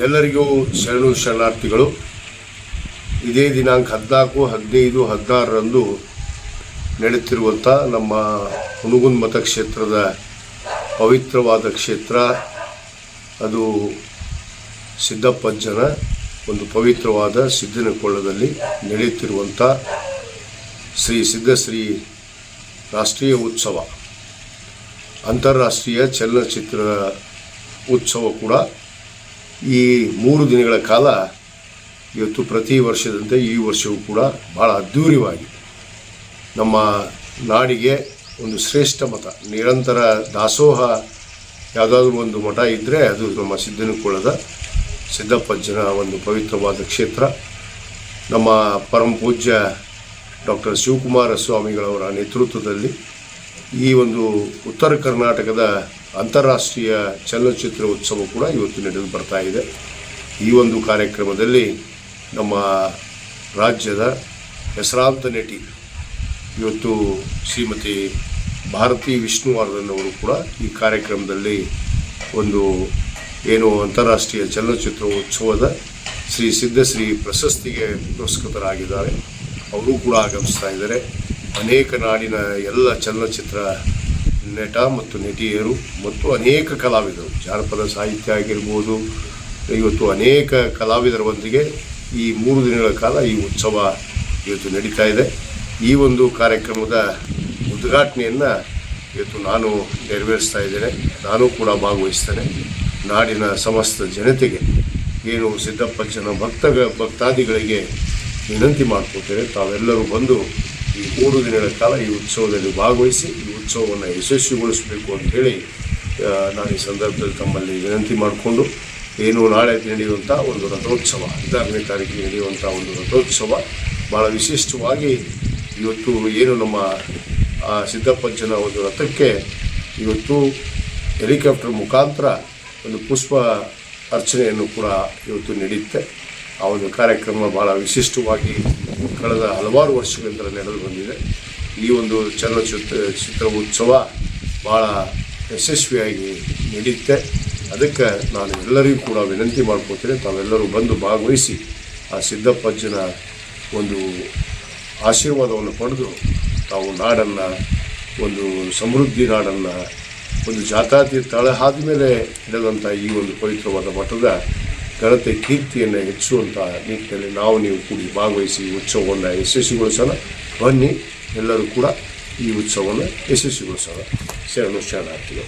ಎಲ್ಲರಿಗೂ ಶರಣಾರ್ಥಿಗಳು. ಇದೇ ದಿನಾಂಕ 14, 15, 16ರಂದು ನಡೆಯುತ್ತಿರುವಂಥ ನಮ್ಮ ಹುನಗುಂದ ಮತಕ್ಷೇತ್ರದ ಪವಿತ್ರವಾದ ಕ್ಷೇತ್ರ, ಅದು ಸಿದ್ದಪ್ಪಜ್ಜನ ಒಂದು ಪವಿತ್ರವಾದ ಸಿದ್ದನಕೊಳ್ಳದಲ್ಲಿ ನಡೆಯುತ್ತಿರುವಂಥ ಶ್ರೀ ಸಿದ್ದಶ್ರೀ ರಾಷ್ಟ್ರೀಯ ಉತ್ಸವ, ಅಂತಾರಾಷ್ಟ್ರೀಯ ಚಲನಚಿತ್ರ ಉತ್ಸವ ಕೂಡ ಈ 3 ದಿನಗಳ ಕಾಲ ಇವತ್ತು ಪ್ರತಿ ವರ್ಷದಂತೆ ಈ ವರ್ಷವೂ ಕೂಡ ಭಾಳ ಅದ್ಧೂರಿಯಾಗಿ ನಮ್ಮ ನಾಡಿಗೆ ಒಂದು ಶ್ರೇಷ್ಠ ಮಠ, ನಿರಂತರ ದಾಸೋಹ ಯಾವುದಾದ್ರೂ ಒಂದು ಮಠ ಇದ್ದರೆ ಅದು ನಮ್ಮ ಸಿದ್ದನಕೊಳ್ಳದ ಸಿದ್ದಪ್ಪಜ್ಜನ ಒಂದು ಪವಿತ್ರವಾದ ಕ್ಷೇತ್ರ. ನಮ್ಮ ಪರಮ ಪೂಜ್ಯ ಡಾಕ್ಟರ್ ಶಿವಕುಮಾರ ಸ್ವಾಮಿಗಳವರ ನೇತೃತ್ವದಲ್ಲಿ ಈ ಒಂದು ಉತ್ತರ ಕರ್ನಾಟಕದ ಅಂತಾರಾಷ್ಟ್ರೀಯ ಚಲನಚಿತ್ರ ಉತ್ಸವ ಕೂಡ ಇವತ್ತು ನಡೆದು ಬರ್ತಾ ಇದೆ. ಈ ಒಂದು ಕಾರ್ಯಕ್ರಮದಲ್ಲಿ ನಮ್ಮ ರಾಜ್ಯದ ಹೆಸರಾಂತ ನಟಿ ಇವತ್ತು ಶ್ರೀಮತಿ ಭಾರತಿ ವಿಷ್ಣುವರ್ಧನ್ ಅವರು ಕೂಡ ಈ ಕಾರ್ಯಕ್ರಮದಲ್ಲಿ ಒಂದು ಏನು ಅಂತಾರಾಷ್ಟ್ರೀಯ ಚಲನಚಿತ್ರ ಉತ್ಸವದ ಶ್ರೀ ಸಿದ್ದಶ್ರೀ ಪ್ರಶಸ್ತಿಗೆ ಪುರಸ್ಕೃತರಾಗಿದ್ದಾರೆ. ಅವರು ಕೂಡ ಆಗಮಿಸ್ತಾ ಇದ್ದಾರೆ. ಅನೇಕ ನಾಡಿನ ಎಲ್ಲ ಚಲನಚಿತ್ರ ನಟ ಮತ್ತು ನಟಿಯರು ಮತ್ತು ಅನೇಕ ಕಲಾವಿದರು, ಜಾನಪದ ಸಾಹಿತ್ಯ ಆಗಿರ್ಬೋದು, ಇವತ್ತು ಅನೇಕ ಕಲಾವಿದರೊಂದಿಗೆ ಈ 3 ದಿನಗಳ ಕಾಲ ಈ ಉತ್ಸವ ಇವತ್ತು ನಡೀತಾ ಇದೆ. ಈ ಒಂದು ಕಾರ್ಯಕ್ರಮದ ಉದ್ಘಾಟನೆಯನ್ನು ಇವತ್ತು ನಾನು ನೆರವೇರಿಸ್ತಾ ಇದ್ದೇನೆ. ನಾನು ಕೂಡ ಭಾಗವಹಿಸ್ತೇನೆ. ನಾಡಿನ ಸಮಸ್ತ ಜನತೆಗೆ ಏನು ಸಿದ್ದಪ್ಪಜ್ಜನ ಭಕ್ತಾದಿಗಳಿಗೆ ವಿನಂತಿ ಮಾಡ್ಕೊಳ್ತೇನೆ, ತಾವೆಲ್ಲರೂ ಬಂದು ಈ 3 ದಿನಗಳ ಕಾಲ ಈ ಉತ್ಸವದಲ್ಲಿ ಭಾಗವಹಿಸಿ ಈ ಉತ್ಸವವನ್ನು ಯಶಸ್ವಿಗೊಳಿಸಬೇಕು ಅಂಥೇಳಿ ನಾನು ಈ ಸಂದರ್ಭದಲ್ಲಿ ತಮ್ಮಲ್ಲಿ ವಿನಂತಿ ಮಾಡಿಕೊಂಡು, ಏನು ನಾಳೆ ನಡೆಯುವಂಥ ಒಂದು ರಥೋತ್ಸವ, 16ನೇ ತಾರೀಕಿಗೆ ನಡೆಯುವಂಥ ಒಂದು ರಥೋತ್ಸವ ಭಾಳ ವಿಶಿಷ್ಟವಾಗಿ ಇವತ್ತು ಏನು ನಮ್ಮ ಸಿದ್ದಪ್ಪಜ್ಜನ ಒಂದು ರಥಕ್ಕೆ ಇವತ್ತು ಹೆಲಿಕಾಪ್ಟರ್ ಮುಖಾಂತರ ಒಂದು ಪುಷ್ಪ ಅರ್ಚನೆಯನ್ನು ಕೂಡ ಇವತ್ತು ನಡೆಯುತ್ತೆ. ಆ ಒಂದು ಕಾರ್ಯಕ್ರಮ ಭಾಳ ವಿಶಿಷ್ಟವಾಗಿ ಕಳೆದ ಹಲವಾರು ವರ್ಷಗಳಿಂದ ನಡೆದು ಬಂದಿದೆ. ಈ ಒಂದು ಚಲನಚಿತ್ರ ಉತ್ಸವ ಭಾಳ ಯಶಸ್ವಿಯಾಗಿ ನಡೆಯುತ್ತೆ. ಅದಕ್ಕೆ ನಾನು ಎಲ್ಲರಿಗೂ ಕೂಡ ವಿನಂತಿ ಮಾಡ್ಕೊಳ್ತೇನೆ, ತಾವೆಲ್ಲರೂ ಬಂದು ಭಾಗವಹಿಸಿ ಆ ಸಿದ್ದಪ್ಪಜ್ಜನ ಒಂದು ಆಶೀರ್ವಾದವನ್ನು ಪಡೆದು ತಾವು ನಾಡನ್ನು ಒಂದು ಸಮೃದ್ಧಿ ನಾಡನ್ನು ಒಂದು ಜಾತ್ಯಾತೀತ ತಳಹಾದ ಮೇಲೆ ನಡೆದಂಥ ಈ ಒಂದು ಪವಿತ್ರವಾದ ಮಠದ ಘನತೆ ಕೀರ್ತಿಯನ್ನು ಹೆಚ್ಚುವಂಥ ನಿಟ್ಟಿನಲ್ಲಿ ನೀವು ಕೂಡಿ ಭಾಗವಹಿಸಿ ಈ ಉತ್ಸವವನ್ನು ಯಶಸ್ವಿಗೊಳಿಸೋಣ. ಬನ್ನಿ, ಎಲ್ಲರೂ ಕೂಡ ಈ ಉತ್ಸವವನ್ನು ಯಶಸ್ವಿಗೊಳಿಸೋಣ. ಶರಣಾರ್ಥಿಗಳು.